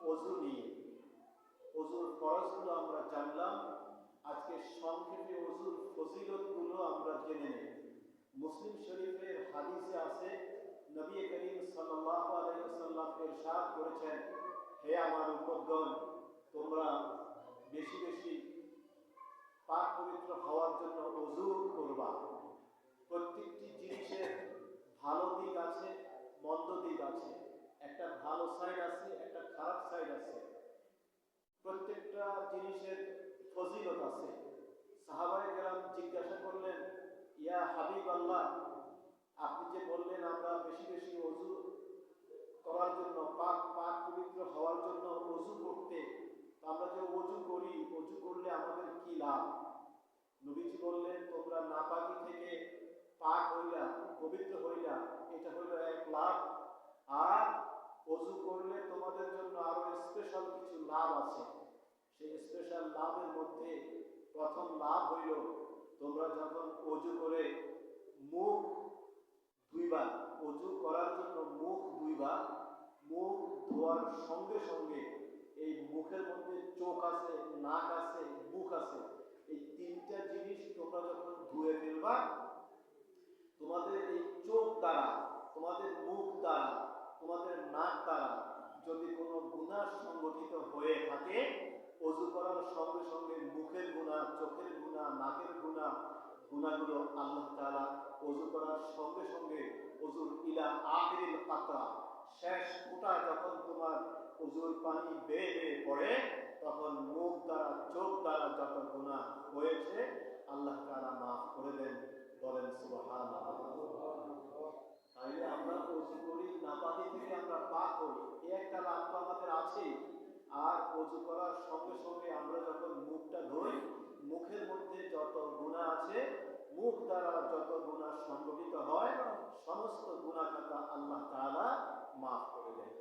ওযু নিয়ে। ওযুর ফরজগুলো আমরা জানলাম, আজকে সংক্ষেপে ওযুর ফজিলতগুলো আমরা জেনে নেব। মুসলিম শরীফের হাদিসে আছে, নবী করিম সাল্লাল্লাহু আলাইহি ওয়াসাল্লাম ইরশাদ করেছেন, হে আমার উম্মতগণ, তোমরা বেশি বেশি পাক পবিত্র হওয়ার জন্য ওযু করবা। প্রত্যেকটি জিনিসের ভালো দিক আছে, মন্দ দিক আছে, একটা ভালো সাইড আছে, একটা খারাপ সাইড আছে, প্রত্যেকটা জিনিসের ফজিলত আছে। সাহাবায়ে কেরাম জিজ্ঞাসা করলেন, ইয়া হাবিব আল্লাহ, আপনি যে বললেন আমরা বেশি বেশি ওযু করার জন্য, পাক পাক পবিত্র হওয়ার জন্য ওযু করতে, আমরা যে ওযু করি, ওযু করলে আমাদের কি লাভ? নবীজি বললেন, তোমরা নাপাকি থেকে পাক হইলা, পবিত্র হইলা, এটা হইল এক লাভ। আর ওযু করলে তোমাদের জন্য আরো স্পেশাল কিছু লাভ আছে। সেই স্পেশাল লাভের মধ্যে প্রথম লাভ হইল, তোমরা যখন ওযু করে মুখ ধুইবা, ওযু করার জন্য মুখ ধুইবা, মুখ ধোয়ার সঙ্গে সঙ্গে এই মুখের মধ্যে চোখ আছে, নাক আছে, মুখ আছে, এই তিনটা জিনিস তোমরা যখন ধুয়ে ফেলবা, তোমাদের এই চোখ দ্বারা, তোমাদের মুখ দ্বারা, তোমাদের নাক দ্বারা যদি কোনো গুনাহ সংগঠিত হয়ে থাকে, ওযু করার সঙ্গে সঙ্গে মুখের গুনাহ, চোখের গুনাহ, নাকের গুনাহ, গুনাহগুলো আল্লাহ তাআলা ওযু করার সঙ্গে সঙ্গে ওযুর ইলা আখিরিল কাতরা, শেষ ফোঁটা যখন তোমার ওযুর পানি বেয়ে বেয়ে পড়ে, তখন মুখ দ্বারা, চোখ দ্বারা যত গুনাহ হয়েছে আল্লাহ তাআলা মাফ করে দেন। বলেন সুবহানাল্লাহ। তাইলে আমরা ওযু করি, নাপাকি থেকে আমরা পাক হই, এই একটা লাভ তো আমাদের আছে। আর ওযু করার সঙ্গে সঙ্গে আমরা যখন মুখটা ধুই, মুখের মধ্যে যত গুনাহ আছে, মুখ দ্বারা যত গুনাহ সংগঠিত হয়, সমস্ত গুনাহ খাতা আল্লাহ তাআলা মাফ করে দেন।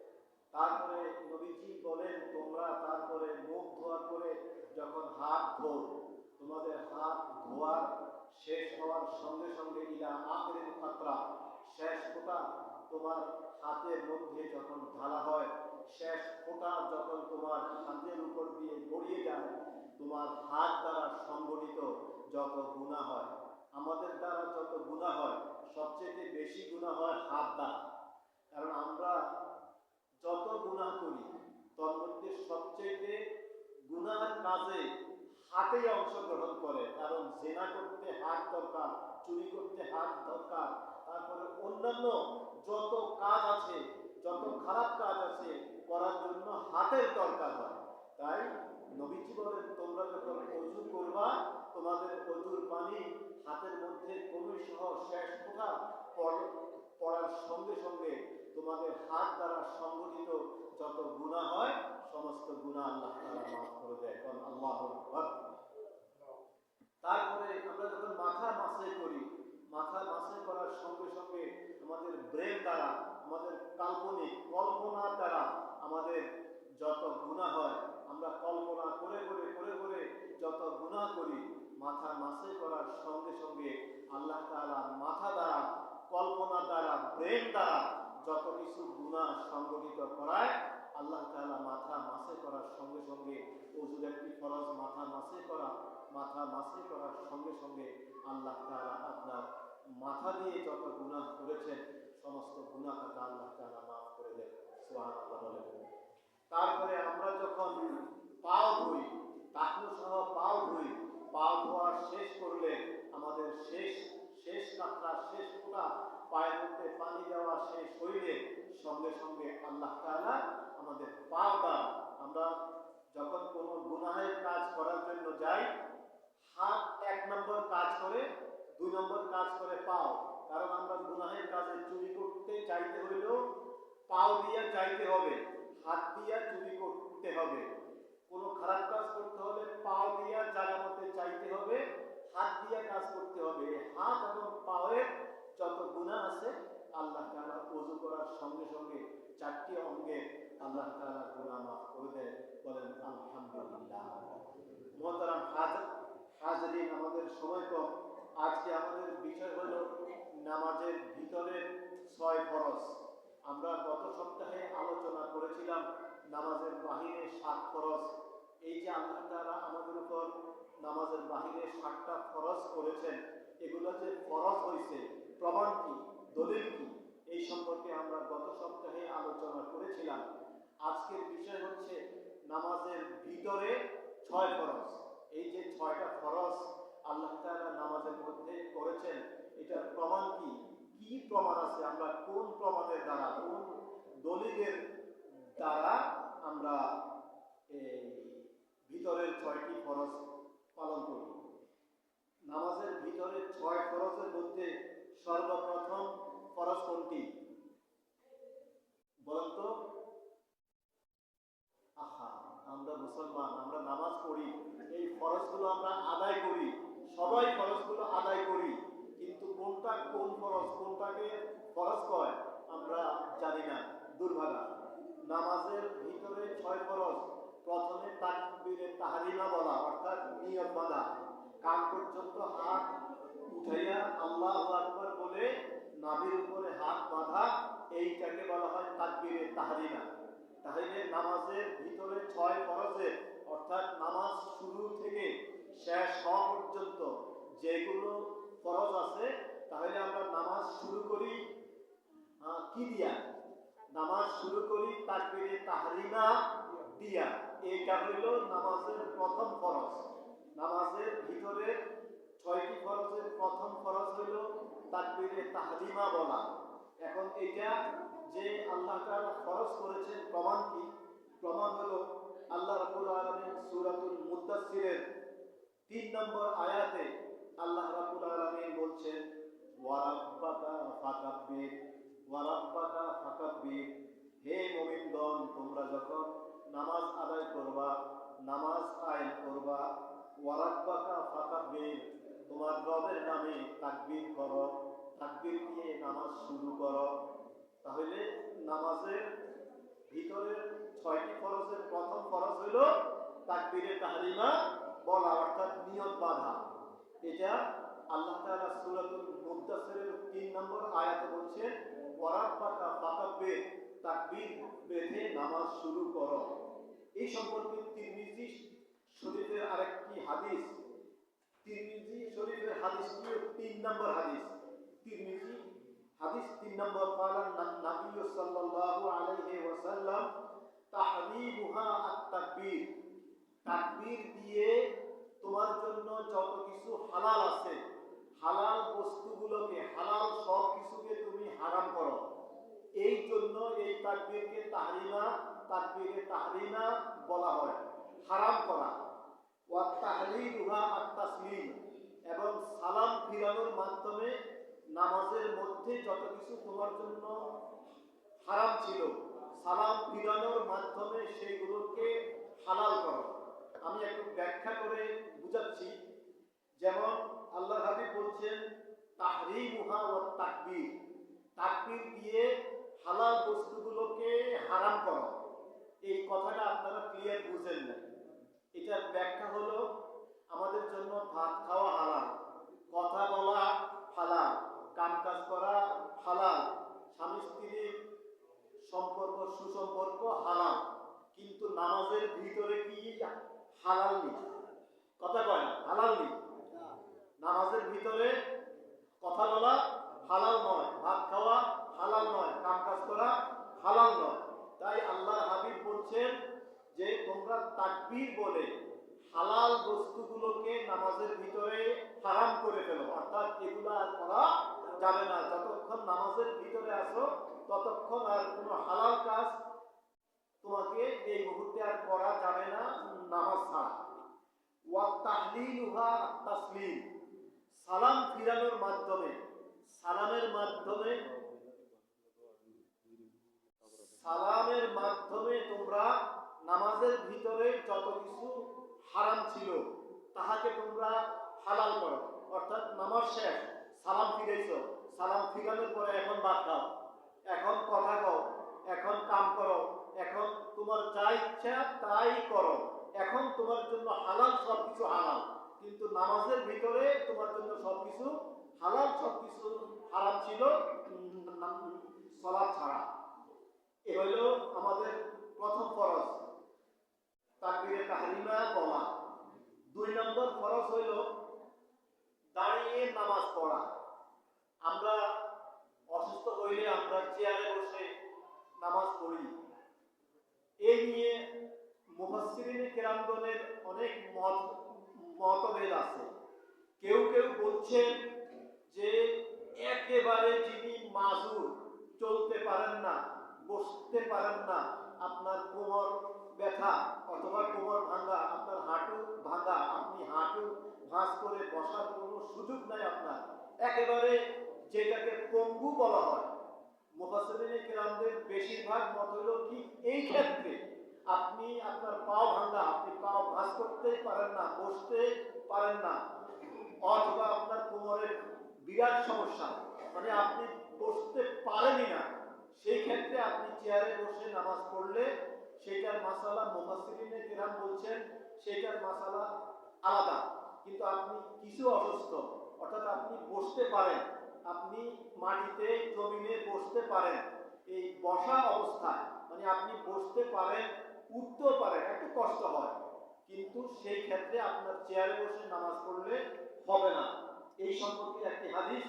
তারপরে নবীজি বলেন, তোমরা তারপরে মুখ ধোয়ার পরে যখন হাত ধো, তোমাদের হাত ধোয়ার শেষ হওয়ার সঙ্গে সঙ্গে ইলা আখিরিল কাতরা, শেষ ফোঁটা তোমার হাতের মধ্যে যখন ঢালা হয়, শেষ ফোঁটা যখন তোমার হাতের উপর দিয়ে গড়িয়ে যায়, তোমার হাত দ্বারা সংগঠিত যত গুনাহ হয়, আমাদের দ্বারা যত গুনাহ হয়, সবচেয়ে বেশি গুনাহ হয় হাত দ্বারা। কারণ আমরা যত গুনাহ করি, তার মধ্যে সবচেয়ে গুনাহের কাজে হাতেই অংশগ্রহণ করে। কারণ জিনা করতে হাত দরকার, চুরি করতে হাত দরকার, তারপরে অন্যান্য যত কাজ আছে, যত খারাপ কাজ আছে করার জন্য হাতের দরকার হয়। তাই নবীজি বলেন, তোমরা যখন ওযু করবা, তোমাদের ওযুর পানি হাতের মধ্যে কনুই সহ শেষ ফোঁটা পড়ার সঙ্গে সঙ্গে তোমাদের হাত দ্বারা সংগঠিত যত গুনাহ হয়, সমস্ত গুনাহ আল্লাহ তাআলা মাফ করে দেয়। আল্লাহু আকবার। তারপরে আমরা যখন মাথা মাসাজ করি, মাথা মাসাজ করার সঙ্গে সঙ্গে আমাদের ব্রেন দ্বারা, আমাদের কাল্পনিক কল্পনার দ্বারা আমাদের যত গুনাহ হয়, আমরা কল্পনা করে করে করে করে যত গুনাহ করি, মাথা মাসাজ করার সঙ্গে সঙ্গে আল্লাহ তাআলা মাথা দ্বারা, কল্পনা দ্বারা, ব্রেন দ্বারা যত কিছু গুনাহ সংগঠিত করায়, আল্লাহ তাআলা মাথা মাসাজ করার সঙ্গে সঙ্গে, ওযুর একটি ফরজ মাথা মাসাজ করা, মাথা মাসাজ করার সঙ্গে সঙ্গে আল্লাহ তাআলা আপনার মাথা দিয়ে যত গুনাহ করেছেন, সমস্ত গুনাহ খাতা আল্লাহ তাআলা মাফ করে দেন। সুবহানাল্লাহ বলেন। তারপরে আমরা যখন পাও ধুই, টাকনু সহ পাও ধুই, পাও ধোয়া শেষ করলে আমাদের শেষ কাতরা, শেষ ফোঁটা পায়ের মধ্যে পানি দেওয়া শেষ হইলে সঙ্গে সঙ্গে আল্লাহ তাআলা আমাদের পাও দ্বারা, আমরা যখন কোনো গুনাহের কাজ করার জন্য যাই, হাত 1 নম্বর কাজ করে, 2 নম্বর কাজ করে পাও। কারণ আমরা গুনাহের কাজে চুরি করতে চাইতে হইলেও পাও দিয়ে চাইতে হবে, হাত দিয়ে চুরি করতে হবে। কোনো খারাপ কাজ করতে হলে পাও দিয়ে জায়গা মতে চাইতে হবে, হাত দিয়ে কাজ করতে হবে। হাত এবং পায়ের যত গুনাহ আছে আল্লাহ তাআলা ওযু করার সঙ্গে সঙ্গে 4টি অঙ্গে আল্লাহ তাআলা গুনাহ মাফ করে দেয়। বলেন আলহামদুলিল্লাহ। মুহতারাম হাজরিন, আমাদের সময় কম। আজকে আমাদের বিষয় হলো নামাজের ভিতরের 6 ফরজ। আমরা গত সপ্তাহে আলোচনা করেছিলাম নামাজের বাহিরে 7 ফরজ। এই যে আল্লাহ তাআলা আমাদের উপর নামাজের বাহিরে 7টা ফরজ করেছেন, এগুলো যে ফরজ হয়েছে প্রমাণ কি, দলিল কি, এই সম্পর্কে আমরা গত সপ্তাহে আলোচনা করেছিলাম। আজকের বিষয় হচ্ছে নামাজের ভিতরে 6 ফরজ। এই যে 6টা ফরজ আল্লাহ তাআলা নামাজের মধ্যে করেছেন, এটার প্রমাণ কি, কি প্রমাণ আছে, আমরা কোন প্রমাণের দ্বারা, কোন দলিলের দ্বারা আমরা এই ভিতরের 6টি ফরজ পালন করি। নামাজের ভিতরে 6 ফরজের মধ্যে সর্বপ্রথম ফরজ কোনটি বলেন তো? আহা, আমরা মুসলমান, আমরা নামাজ পড়ি, এই ফরজগুলো আমরা আদায় করি, সবাই ফরজগুলো আদায় করি, কিন্তু কোনটা কোন ফরজ, কোনটাকে ফরজ কয় আমরা জানি না, দুর্ভাগা। নামাজের ভিতরে 6 ফরজ। প্রথমে তাকবীরে তাহরিমা বলা, অর্থাৎ নিয়ত বাঁধা, কান পর্যন্ত হাত উঠাইয়া আল্লাহু আকবার বলে নাভির উপরে হাত বাঁধা, এইটাকে বলা হয় তাকবীরে তাহরিমা। তাহলে নামাজের ভিতরে 6 ফরজের, অর্থাৎ নামাজ শুরু থেকে শেষ হওয়া পর্যন্ত যেগুলো ফরজ আছে, তাহলে আমরা নামাজ শুরু করি কি দিয়া? নামাজ শুরু করি তাকবীরে তাহরিমা দিয়া। এইটা হইল নামাজের প্রথম ফরজ। নামাজের ভিতরে 6টি ফরজের প্রথম ফরজ হইল তাকবীরে তাহরিমা বলা। এখন এটা যে আল্লাহ তাআলা ফরজ করেছেন, প্রমাণ কি? প্রমাণ হলো আল্লাহ রাব্বুল আলামিন সূরাতুল মুদ্দাসসিরের 3 নম্বর আয়াতে আল্লাহ রাব্বুল আলামিন বলছেন, ওয়া রাব্বাকা ফাকাব্বির, ওয়া রাব্বাকা ফাকাব্বির। হে মুমিনগণ, তোমরা যখন নামাজ আদায় করবা, নামাজ কায়েম করবা, ওয়া রাব্বাকা ফাকাব্বির, তোমার রবের নামে তাকবীর করো, তাকবীর দিয়ে নামাজ শুরু করো। তাহলে নামাজের ভিতরের 6টি ফরজের প্রথম ফরজ হইল তাকবীরে তাহরিমা বলা, অর্থাৎ নিয়ত বাঁধা। এটা আল্লাহ তাআলা সূরাতুল মুদ্দাসসিরের 3 নম্বর আয়াতে বলছেন, ওয়া রাব্বাকা ফাকাব্বির, তাকবীর বেঁধে নামাজ শুরু করো। এই সম্পর্কে তিরমিজি শরীফের আরেকটি হাদিস, তিরমিজি শরীফের হাদিসটি 3 নম্বর হাদিস। তিরমিজি হাদিস 3 নম্বর, قال النبي صلى الله عليه وسلم তাহরিমুহা আত-তাকবীর, তাকবীর দিয়ে তোমার জন্য যত কিছু হালাল আছে, হালাল বস্তুগুলোকে, হালাল সব কিছুকে তুমি হারাম করো। এই জন্য এই তাকবীরকে তাহরিমা, তাকবীরে তাহরিমা বলা হয়, হারাম করা। ওয়া তাহলিলুহা আত-তাসলিম, এবং সালাম ফিরানোর মাধ্যমে নামাজের মধ্যে যত কিছু তোমার জন্য হারাম ছিল, সালাম ফিরানোর মাধ্যমে সেইগুলোকে হালাল করো। আমি একটু ব্যাখ্যা করে বুঝাচ্ছি। যেমন আল্লাহ হাবিব বলছেন তাহরিমুহা ওয়া তাকবীর, তাকবীর দিয়ে হালাল বস্তুগুলোকে হারাম করো। এই কথাটা আপনারা ক্লিয়ার বুঝেন না। এটার ব্যাখ্যা হলো আমাদের জন্য ভাত খাওয়া হালাল, কথা বলা হালাল, কাম কাজ করা হালাল, স্বামী স্ত্রীর সম্পর্ক, সুসম্পর্ক হালাল, কিন্তু নামাজের ভিতরে কি হালাল নেই? কথা কয় না, হালাল নেই। নামাজের ভিতরে কথা বলা হালাল নয়, ভাত খাওয়া হালাল নয়, কাম কাজ করা হালাল নয়। তাই আল্লাহর হাবিব বলছেন যে তোমরা তাকবীর বলে হালাল বস্তুগুলোকে নামাজের ভিতরে হারাম করে ফেলো, অর্থাৎ এগুলো আর করা যাবে না। যতক্ষণ নামাজের ভিতরে আসো ততক্ষণ আর কোনো হালাল কাজ তোমাকে এই মুহূর্তে আর করা যাবে না, নামাজ ছাড়া। ওয়া তাহলিলুহা আত-তাসলিম, সালাম ফিরানোর মাধ্যমে, সালামের মাধ্যমে, সালামের মাধ্যমে তোমরা নামাজের ভিতরে যত কিছু হারাম ছিল তাহাকে তোমরা হালাল করো। অর্থাৎ নামাজ শেষ, সালাম ফিরাইছো, সালাম ফিরানোর পরে এখন ভাত খাও, এখন কথা কও, এখন কাম করো, এখন তোমার যা ইচ্ছা তাই করো, এখন তোমার জন্য হালাল, সবকিছু হালাল। কিন্তু নামাজের ভিতরে তোমার জন্য সবকিছু হালাল, সবকিছু হারাম ছিল সালাত ছাড়া। এ হইল আমাদের প্রথম ফরজ। নামাজ পড়ি। এই নিয়ে মুফাসসিরিনে কেরামগণের অনেক মতভেদ আছে। কেউ কেউ বলছেন যে একেবারে যিনি মাজুর, চলতে পারেন না, বসতে পারেন না, আপনার কোমর ব্যথা অথবা কোমর ভাঙা, আপনার হাঁটু ভাঙা, আপনি হাঁটু ভাঁজ করে বসার কোনো সুযোগ নাই আপনার, একেবারে যেটাকে পঙ্গু বলা হয়, মুফাসসিরিনে কেরামদের বেশিরভাগ মত হলো কি এই ক্ষেত্রে আপনি আপনার পাও ভাঙা, আপনি পাও ভাঁজ করতেই পারেন না, বসতে পারেন না, অথবা আপনার কোমরের বিরাট সমস্যা, মানে আপনি বসতে পারেনই না, সেই ক্ষেত্রে আপনি চেয়ারে বসে নামাজ পড়লে সেটার মাসালা মুফাসসিরিনে কেরাম বলছেন সেটার মাসালা আলাদা। কিন্তু আপনি কিছু অসুস্থ, অর্থাৎ আপনি বসতে পারেন, আপনি মাটিতে জমিনে বসতে পারেন, এই বসা অবস্থায় মানে আপনি বসতে পারেন, উঠতেও পারেন, একটু কষ্ট হয়, কিন্তু সেই ক্ষেত্রে আপনার চেয়ারে বসে নামাজ পড়লে হবে না। এই সম্পর্কে একটি হাদিস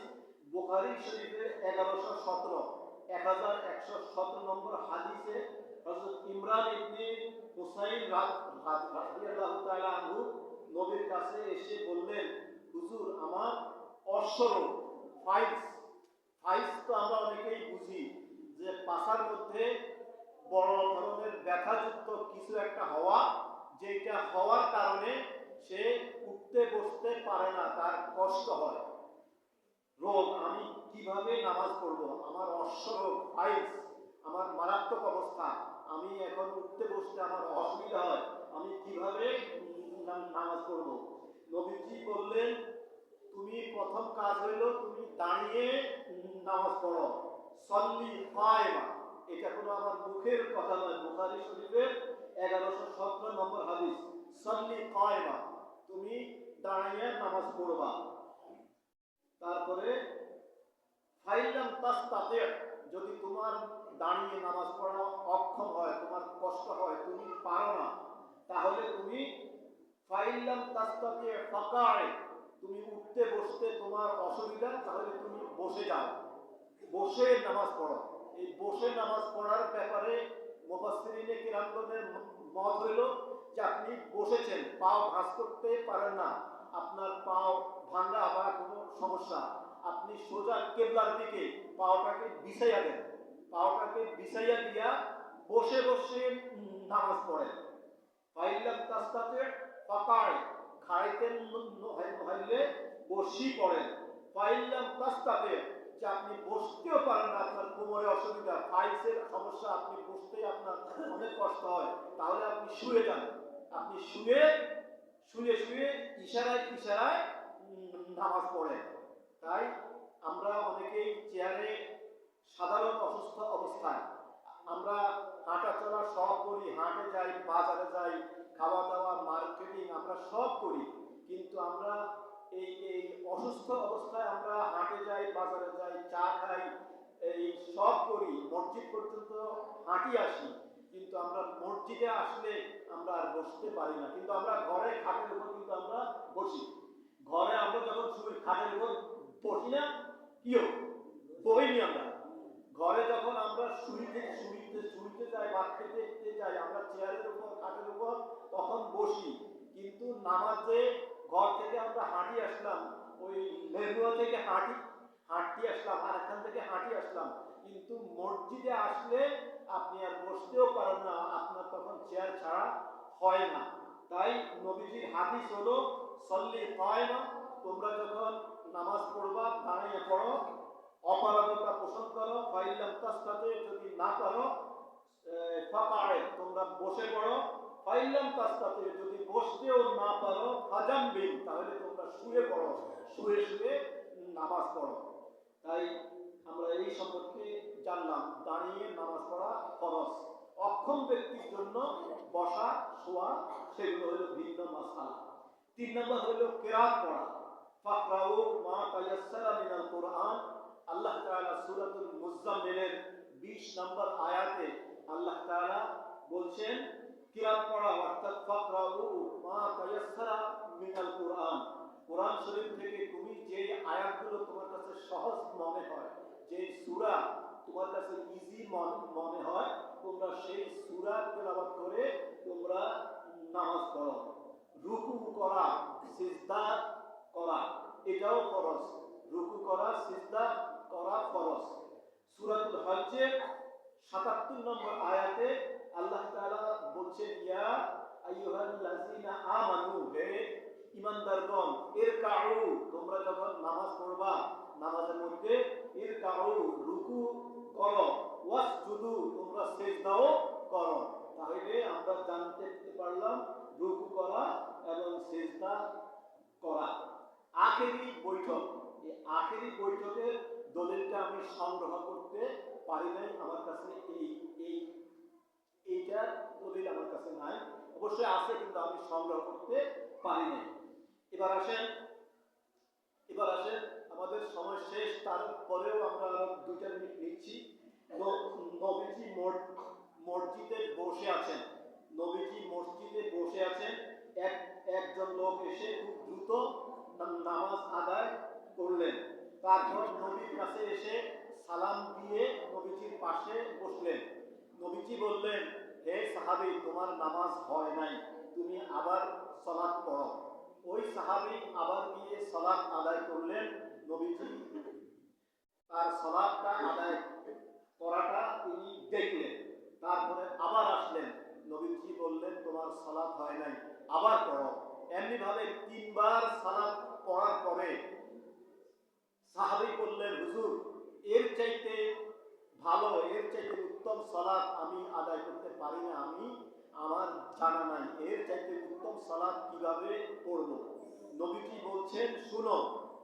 বুখারী শরীফের 1117 নম্বর হাদিসে হযরত ইমরান ইবনে হুসাইন রাদিয়াল্লাহু তাআলা আনহু নবীর কাছে এসে বললেন, হুজুর আমার অশ্বরোগ, ফাইলস তো আমরা অনেকেই বুঝি যে পাছার মধ্যে বড় ধরনের ব্যথাযুক্ত কিছু একটা হওয়া, যেটা হওয়ার কারণে সে উঠতে বসতে পারে না, তার কষ্ট হয়, রোগ, আমি কিভাবে নামাজ পড়ব, আমার অশ্বরোগ, ফাইলস, আমার মারাত্মক অবস্থা, আমি এখন উঠতে বসতে আমার অসুবিধা হয়, আমি কিভাবে নামাজ পড়ব? নবীজি বললেন, তুমি প্রথম কাজ হইল তুমি দাঁড়িয়ে নামাজ পড়ো, সল্লি কায়মা। এটা কোনো আমার মুখের কথা নয়, বুখারী শরীফের 1117 নম্বর হাদিস, সল্লি কায়মা, তুমি দাঁড়িয়ে নামাজ পড়বা। তারপরে ফাইলাম তাস্তাতি, যদি তোমার দাঁড়িয়ে নামাজ পড়া অক্ষম হয়, তোমার কষ্ট হয়, তুমি পারো না, তাহলে তুমি ফাইলাম তাস্তাতি ফাকায়ে, তুমি উঠতে বসতে তোমার অসুবিধা, তাহলে তুমি বসে যাও, বসে নামাজ পড়ো। এই বসে নামাজ পড়ার ব্যাপারে মুফাসসিরিনে কেরামগণের মত হইল যে আপনি বসেছেন, পাও ভাঁজ করতে পারেন না, আপনার পাও ভাঙা বা কোনো সমস্যা, আপনি সোজা কেবলার দিকে পাওটাকে বিছাইয়া দেন, পাওটাকে বিছাইয়া দিয়া বসে বসে নামাজ পড়েন। ফাইলাম তাস্তাতি ফাকায়ে, খাইতেন হইলে বসি পড়েন। ফাইলাম তাস্তাতি, যে আপনি বসতেও পারেন না, আপনার কোমরে অসুবিধা, ফাইলসের সমস্যা, আপনি বসতে আপনার অনেক কষ্ট হয়, তাহলে আপনি শুয়ে যান, আপনি শুয়ে শুয়ে শুয়ে ইশারায় ইশারায় নামাজ পড়েন। তাই আমরা অনেকেই চেয়ারে সাধারণ অসুস্থ অবস্থায় আমরা হাঁটা চলা সব করি, হাঁটে যাই, বাজারে যাই, খাওয়া দাওয়া, মার্কেটিং আমরা সব করি, কিন্তু আমরা এই এই অসুস্থ অবস্থায় আমরা হাঁটে যাই, বাজারে যাই, চা খাই, এই সব করি, মসজিদ পর্যন্ত হাঁটি আসি, কিন্তু আমরা মসজিদে আসলে আমরা আর বসতে পারি না, কিন্তু আমরা ঘরে খাটের উপর কিন্তু আমরা বসি, ঘরে আমরা যখন শুই খাটের উপর বসি না, কিও বইনি আমরা, ঘরে যখন আমরা শুইতে যাই, ভাত খেতে যাই, আমরা চেয়ারের উপর খাটের উপর তখন বসি, কিন্তু নামাজে ঘর থেকে আমরা হাঁটি আসলাম, ওই লেগুয়া থেকে হাঁটি আসলাম, আর এখান থেকে হাঁটি আসলাম, কিন্তু মসজিদে আসলে আপনি আর বসতেও পারেন না, আপনার তখন চেয়ার ছাড়া হয় না। তাই নবীজির হাদিস হলো সল্লি কায়মা, তোমরা যখন নামাজ পড়বা দাঁড়িয়ে পড়ো, অপারগতা পোষণ করো, ফাইলাম তাস্তাতি, যদি না পারো ফাকায়ে, তোমরা বসে পড়ো, ফাইলাম তাস্তাতি, যদি বসতেও না পারো ফাজাম্বিন, তাহলে তোমরা শুয়ে পড়ো, শুয়ে শুয়ে নামাজ পড়ো। তাই আমরা এই সম্পর্কে জানলাম, দাঁড়িয়ে নামাজ পড়া ফরজ, অক্ষম ব্যক্তির জন্য বসা, শোয়া, সেগুলো হলো ভিন্ন মাসআলা। 3 নম্বর হলো কিরাত পড়া, ফাকরাউ মা তায়াসসারা মিনাল কুরআন, আল্লাহ তাআলা সূরাতুল মুজাম্মিলের 20 নম্বর আয়াতে আল্লাহ তাআলা বলছেন কিরাত পড়া, অর্থাৎ ফাকরাউ মা তায়াসসারা মিনাল কুরআন, কোরআন শরীফ থেকে তুমি যে আয়াতগুলো তোমার কাছে সহজ মনে হয়, যে সূরা তোমার কাছে ইজি মনে হয় তোমরা সেই সূরা তেলাওয়াত করে তোমরা নামাজ পড়ো। রুকু করা, সিজদা করা এটাও ফরজ। রুকু করা, সিজদা করা ফরজ। সূরাতুল হজ্জের ৭৭ নম্বর আয়াতে আল্লাহ তাআলা বলছেন, ইয়া আইয়ুহাল্লাযীনা আমানু, হে ঈমানদারগণ, ইরকাউ, তোমরা যখন নামাজ পড়বা নামাজের মধ্যে ইরকাউ, রুকু করো, ওয়াসজুদু, তোমরা সিজদাও করো। তাহলে আমরা জানতে পারলাম রুকু করা এবং সিজদা করা। আখেরি বৈঠক, এই আখেরি বৈঠকের দলিলটা আমি সংগ্রহ করতে পারি নাই, আমার কাছে এইটা দলিল আমার কাছে নাই। অবশ্যই আছে কিন্তু আমি সংগ্রহ করতে পারি নাই। এবার আসেন আমাদের সময় শেষ, তারপরেও আমরা 2টা মিনিট নিচ্ছি। নবীজি মসজিদে বসে আছেন। নবীজি মসজিদে বসে আছেন। একজন লোক এসে খুব দ্রুত নামাজ আদায় করলেন। তারপর নবীর কাছে এসে সালাম দিয়ে নবীজির পাশে বসলেন। নবীজি বললেন, হে সাহাবী, তোমার নামাজ হয় নাই, তুমি আবার সালাত পড়ো। ওই সাহাবী আবার গিয়ে সালাত আদায় করলেন। নবীজি তার সালাতটা আদায় করাটা তিনি দেখলেন। তারপরে আবার আসলেন। নবীজি বললেন, তোমার সালাত হয় নাই, আবার পড়ো। এমনি ভাবে 3বার সালাত পড়ার পরে সাহাবী বললেন, হুজুর, এর চাইতে ভালো, এর চাইতে উত্তম সালাত আমি আদায় করতে পারি না, আমার জানা নাই, এর চাইতে উত্তম সালাত কিভাবে পড়ব। নবীজি বলছেন, শুনো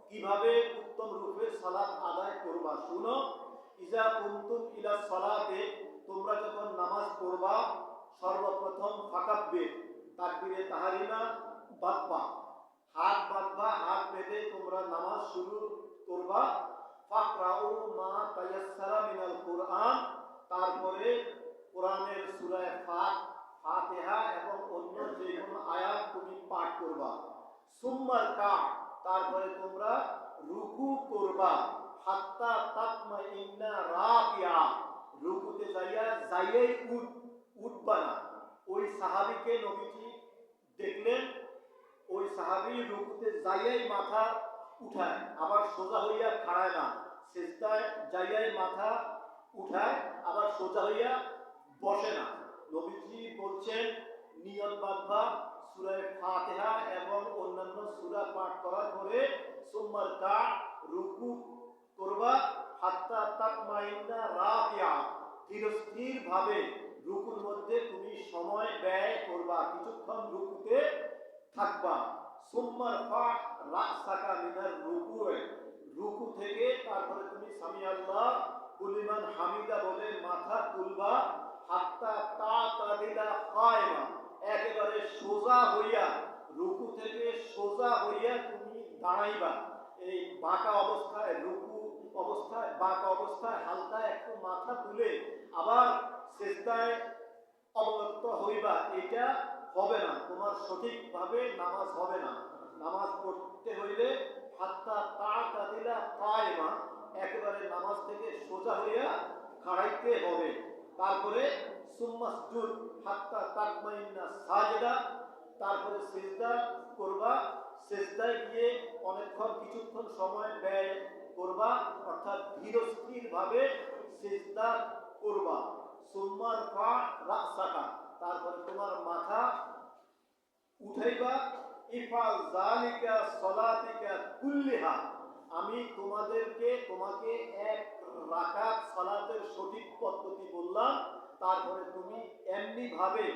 কিভাবে উত্তম রূপে সালাত আদায় করবা। শুনো, ইজা কুনতুম ইলা সালাতে, তোমরা যখন নামাজ পড়বা, সর্বপ্রথম ফাকাব্বির, তাকবীরে তাহরিমা বাঁধবা, হাত বাঁধবা, হাত বেঁধে তোমরা নামাজ শুরু করবা। ফাকরাউ মা তায়াসসারা মিনাল কুরআন, তারপরে কোরআনের সূরা ফাতিহা এবং অন্য যে কোনো আয়াত তুমি পাঠ করবা। সুম্মার কা, তারপরে তোমরা রুকু করবা। হাত্তা তাতমাইন্না রাকিয়া, রুকুতে যাইয়াই উঠবা না। ওই সাহাবীকে নবীজি দেখলেন, ওই সাহাবী রুকুতে যাইয়াই মাথা উঠায়, আবার সোজা হইয়া খাড়ায় না। সিজদায় যাইয়াই মাথা উঠায়, আবার সোজা হইয়া বসে না। নবীজি বলছেন, নিয়ত বাঁধবা, সূরা ফাতিহা এবং অন্যান্য সূরা পাঠ করার পরে সুম্মার কা, রুকু করবা। হাত্তা তাতমাইন্না রাকিয়া, ধীরস্থির ভাবে রুকুর মধ্যে তুমি সময় ব্যয় করবা, কিছুক্ষণ রুকুতে থাকবা। সুম্মার ফা রাসাকা মিনার রুকুয়ে, রুকু থেকে তারপরে তুমি সামি আল্লাহ কুলিমান হামিদা বলে মাথা তুলবা। হাত্তা তাতাদিলা কায়মা, একেবারে সোজা হইয়া, রুকু থেকে সোজা হইয়া তুমি দাঁড়াইবা। এই বাঁকা অবস্থায়, রুকু অবস্থায় বাঁকা অবস্থায় হালকা একটু মাথা তুলে আবার সিজদায় অবনত হইবা, এটা হবে না, তোমার সঠিকভাবে নামাজ হবে না। নামাজ পড়তে হইলে হাত্তা তাতাদিলা কায়মা, একেবারে নামাজ থেকে সোজা হইয়া খাড়াইতে হবে। তারপরে সুম্মাসজুদ হাত্তা তাতমাইন্না সাজদা, তারপরে সিজদা করবা। সিজদায় গিয়ে অনেকক্ষণ, কিছুক্ষণ সময় ব্যয় করবা, অর্থাৎ ধীরস্থির ভাবে সিজদা করবা। সুম্মার ফা রাসাকা, তারপরে তোমার মাথা উঠাইবা। ইফাল যালিকা সালাতিকা কুল্লিহা, আমি তোমাকে এক রাকাত সালাতের সঠিক পদ্ধতি বললাম, তারপরে তুমি এমনি ভাবে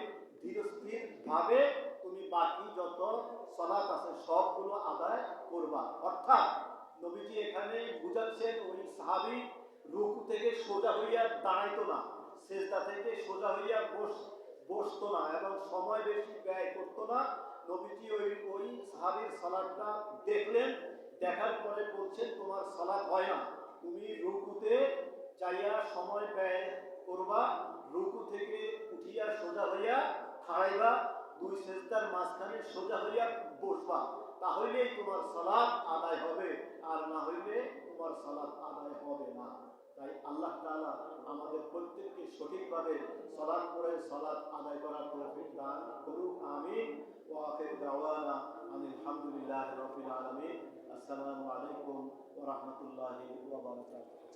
ধীরস্থির ভাবে তুমি বাকি যত সালাত আছে সবগুলো আদায় করবা। অর্থাৎ নবীজি এখানে বুঝাচ্ছেন, ওই সাহাবী রুকু থেকে সোজা হইয়া দাঁড়াইতো না, সিজদা থেকে সোজা হইয়া বসতো না এবং সময় বেশি ব্যয় করতো না। নবীজি ওই সাহাবীর সালাতটা দেখলেন, দেখার পরে বলছেন, তোমার সালাত হয় না, তুমি রুকুতে যাইয়া সময় ব্যয় করবা, রুকু থেকে উঠিয়া সোজা হইয়া খাড়াইবা, 2 সিজদার মাঝখানে সোজা হইয়া বসবা, তাহলেই তোমার সালাত আদায় হবে, আর না হইলে তোমার সালাত আদায় হবে না। তাই আল্লাহ তাআলা আমাদের প্রত্যেককে সঠিকভাবে সালাত পড়ে সালাত আদায় করার তৌফিক দান করুন, আমিন। ওয়া আখির দাওয়ানা আলহামদুলিল্লাহি রাব্বিল আলামিন। আসসালামু আলাইকুম ওয়া রাহমাতুল্লাহি ওয়া বারাকাতুহু।